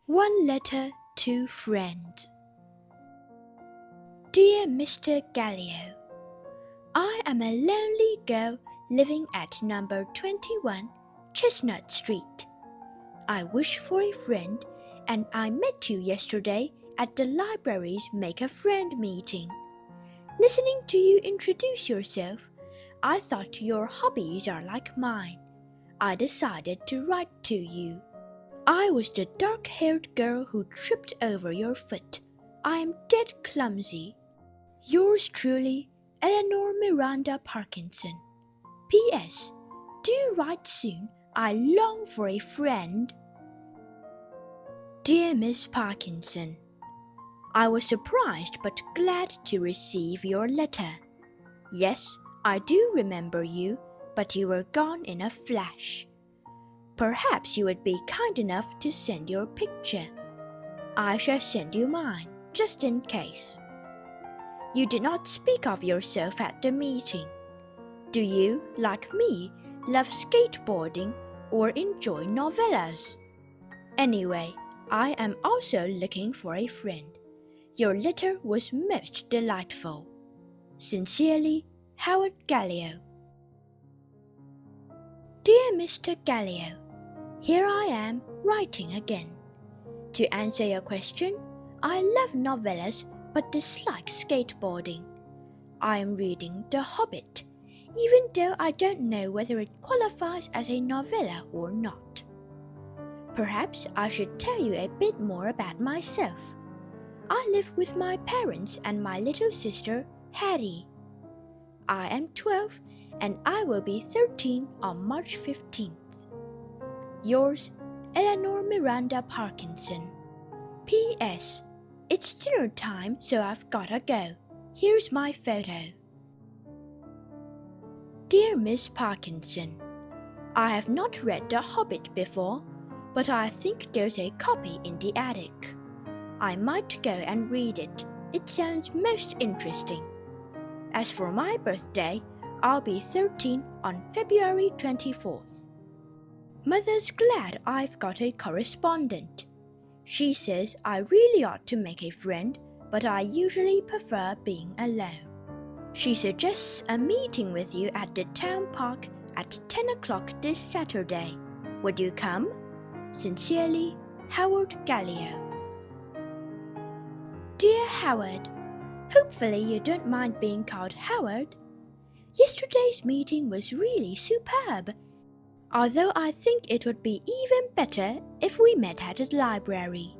One letter to friend. Dear Mr. Gallio, I am a lonely girl living at number 21 Chestnut Street. I wish for a friend, and I met you yesterday at the library's Make a Friend meeting. Listening to you introduce yourself, I thought your hobbies are like mine. I decided to write to you. I was the dark-haired girl who tripped over your foot. I am dead clumsy. Yours truly, Eleanor Miranda Parkinson. P.S. Do write soon. I long for a friend. Dear Miss Parkinson, I was surprised but glad to receive your letter. Yes, I do remember you, but you were gone in a flash. Perhaps you would be kind enough to send your picture. I shall send you mine, just in case. You did not speak of yourself at the meeting. Do you, like me, love skateboarding or enjoy novellas? Anyway, I am also looking for a friend. Your letter was most delightful. Sincerely, Howard Gallio. Dear Mr. Gallio, here I am writing again. To answer your question, I love novellas but dislike skateboarding. I am reading The Hobbit, even though I don't know whether it qualifies as a novella or not. Perhaps I should tell you a bit more about myself. I live with my parents and my little sister, Hattie. I am 12 and I will be 13 on March 15th. Yours, Eleanor Miranda Parkinson. P.S. It's dinner time, so I've gotta go. Here's my photo. Dear Miss Parkinson, I have not read The Hobbit before, but I think there's a copy in the attic. I might go and read it. It sounds most interesting. As for my birthday, I'll be 13 on February 24th. Mother's glad I've got a correspondent. She says I really ought to make a friend, but I usually prefer being alone. She suggests a meeting with you at the town park at 10 o'clock this Saturday. Would you come? Sincerely, Howard Gallio. Dear Howard, hopefully you don't mind being called Howard. Yesterday's meeting was really superb, although I think it would be even better if we met at the library.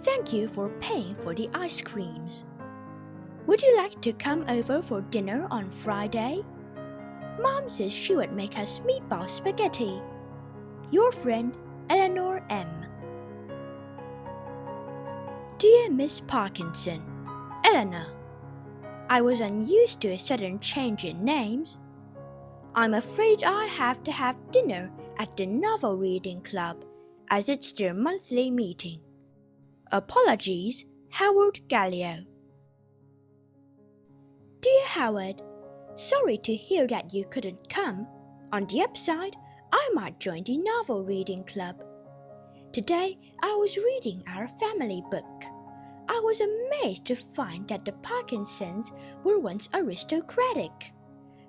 Thank you for paying for the ice creams. Would you like to come over for dinner on Friday? Mom says she would make us meatball spaghetti. Your friend, Eleanor M. Dear Miss Parkinson, Eleanor, I was unused to a sudden change in names. I'm afraid I have to have dinner at the Novel Reading Club, as it's their monthly meeting. Apologies, Howard Gallio. Dear Howard, sorry to hear that you couldn't come. On the upside, I might join the Novel Reading Club. Today, I was reading our family book. I was amazed to find that the Parkinsons were once aristocratic,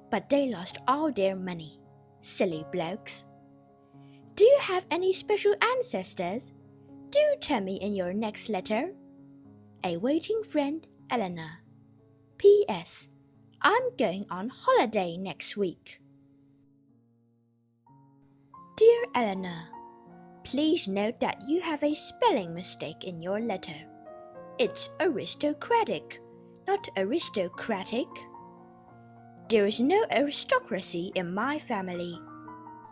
but they lost all their money. Silly blokes. Do you have any special ancestors? Do tell me in your next letter. A waiting friend, Eleanor. P.S. I'm going on holiday next week. Dear Eleanor, please note that you have a spelling mistake in your letter. It's aristocratic, not aristocratic. There is no aristocracy in my family.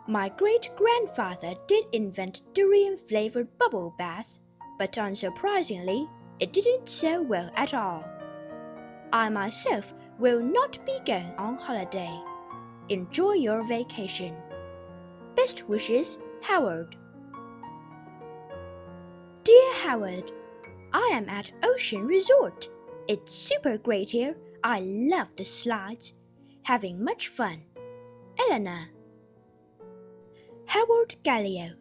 My great-grandfather did invent durian-flavored bubble bath, but unsurprisingly, it didn't sell well at all. I myself will not be going on holiday. Enjoy your vacation. Best wishes, Howard. Dear Howard, I am at Ocean Resort. It's super great here. I love the slides. Having much fun. Eleanor. Howard Gallio,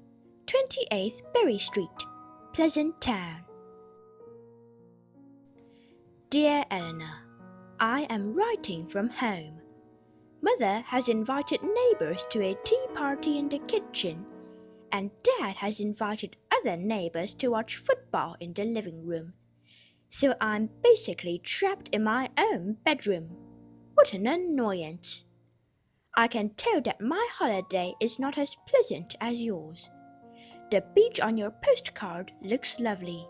28th Berry Street, pleasant town. Dear Eleanor, I am writing from home. Mother has invited neighbors to a tea party in the kitchen, and Dad has invited other neighbors to watch football in the living room. So I'm basically trapped in my own bedroom. What an annoyance! I can tell that my holiday is not as pleasant as yours. The beach on your postcard looks lovely.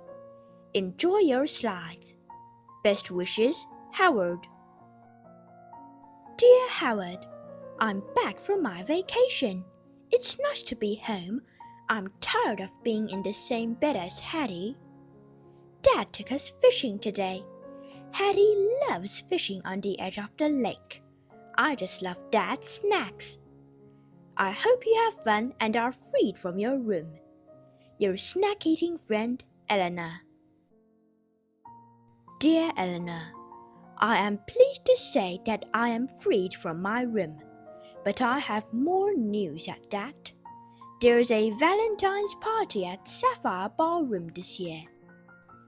Enjoy your slides. Best wishes, Howard. Dear Howard, I'm back from my vacation. It's nice to be home. I'm tired of being in the same bed as Hattie. Dad took us fishing today. Hattie loves fishing on the edge of the lake. I just love Dad's snacks. I hope you have fun and are freed from your room. Your snack-eating friend, Eleanor. Dear Eleanor, I am pleased to say that I am freed from my room, but I have more news at that. There is a Valentine's party at Sapphire Ballroom this year.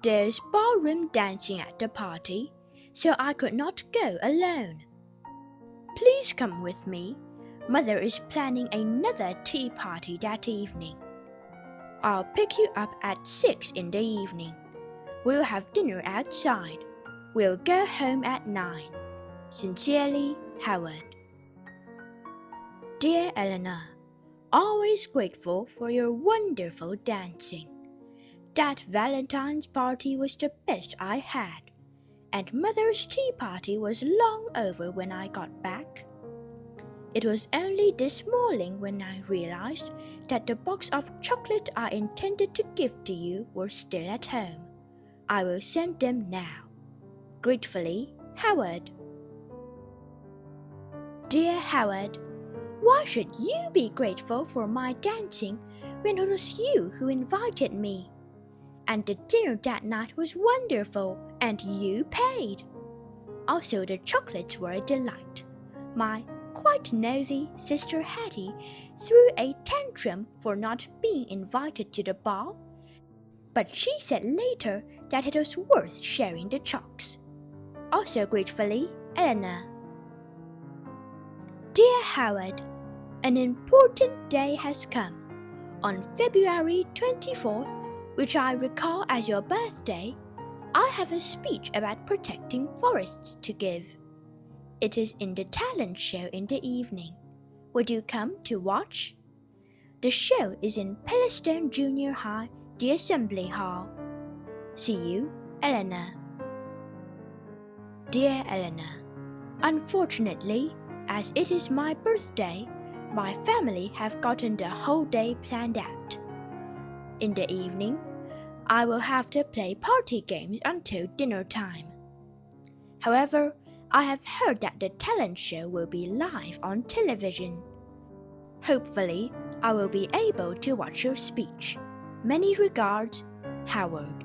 There's ballroom dancing at the party, so I could not go alone. Please come with me. Mother is planning another tea party that evening. I'll pick you up at 6 in the evening. We'll have dinner outside. We'll go home at 9. Sincerely, Howard. Dear Eleanor, always grateful for your wonderful dancing. That Valentine's party was the best I had, and Mother's tea party was long over when I got back. It was only this morning when I realized that the box of chocolate I intended to give to you were still at home. I will send them now. Gratefully, Howard. Dear Howard, why should you be grateful for my dancing when it was you who invited me? And the dinner that night was wonderful, and you paid. Also, the chocolates were a delight. My quite nosy sister Hattie threw a tantrum for not being invited to the ball, but she said later that it was worth sharing the chocks. Also gratefully, Eleanor. Dear Howard, an important day has come. On February 24th, which I recall as your birthday, I have a speech about protecting forests to give. It is in the talent show in the evening. Would you come to watch? The show is in Pellistone Junior High, the Assembly Hall. See you, Eleanor. Dear Eleanor, unfortunately, as it is my birthday, my family have gotten the whole day planned out. In the evening, I will have to play party games until dinner time. However, I have heard that the talent show will be live on television. Hopefully, I will be able to watch your speech. Many regards, Howard.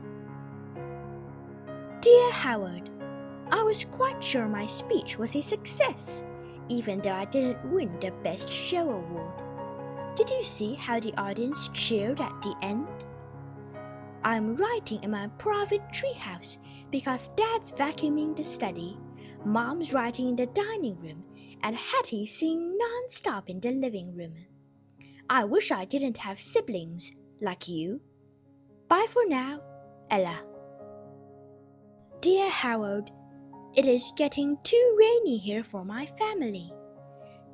Dear Howard, I was quite sure my speech was a success, even though I didn't win the Best Show award. Did you see how the audience cheered at the end? I'm writing in my private treehouse because Dad's vacuuming the study, Mom's writing in the dining room, and Hattie's singing non-stop in the living room. I wish I didn't have siblings like you. Bye for now, Ella. Dear Howard, it is getting too rainy here for my family.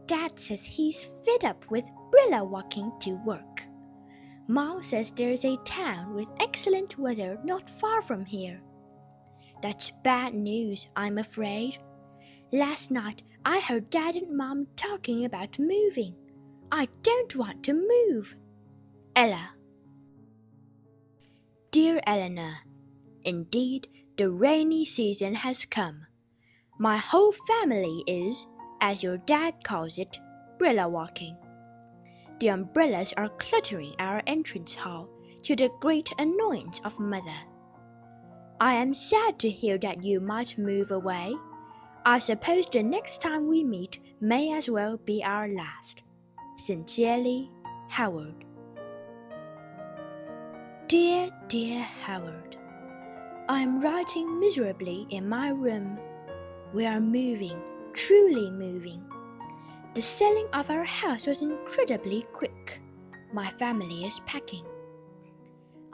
Dad says he's fed up with Brilla walking to work. Mom says there's a town with excellent weather not far from here. That's bad news, I'm afraid. Last night I heard Dad and Mom talking about moving. I don't want to move. Ella. Dear Eleanor, indeed, the rainy season has come. My whole family is, as your dad calls it, Brilla walking. The umbrellas are cluttering our entrance hall to the great annoyance of Mother. I am sad to hear that you might move away. I suppose the next time we meet may as well be our last. Sincerely, Howard. Dear Howard, I am writing miserably in my room. We are moving, truly moving. The selling of our house was incredibly quick. My family is packing.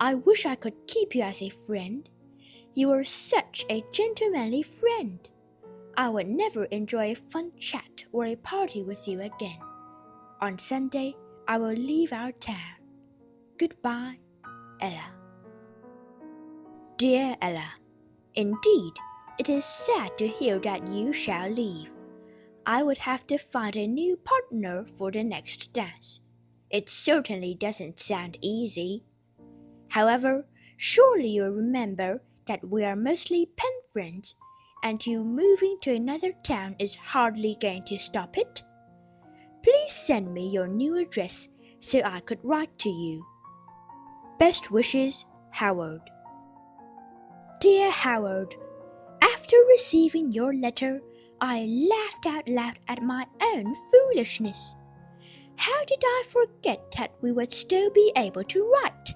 I wish I could keep you as a friend. You are such a gentlemanly friend. I would never enjoy a fun chat or a party with you again. On Sunday, I will leave our town. Goodbye, Ella. Dear Ella, indeed, it is sad to hear that you shall leave. I would have to find a new partner for the next dance. It certainly doesn't sound easy. However, surely you remember that we are mostly pen friends, and you moving to another town is hardly going to stop it. Please send me your new address so I could write to you. Best wishes, Howard. Dear Howard, after receiving your letter, I laughed out loud at my own foolishness. How did I forget that we would still be able to write?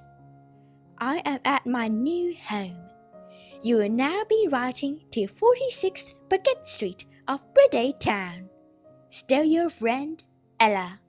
I am at my new home. You will now be writing to 46th Baguette Street of Briday Town. Still your friend, Ella.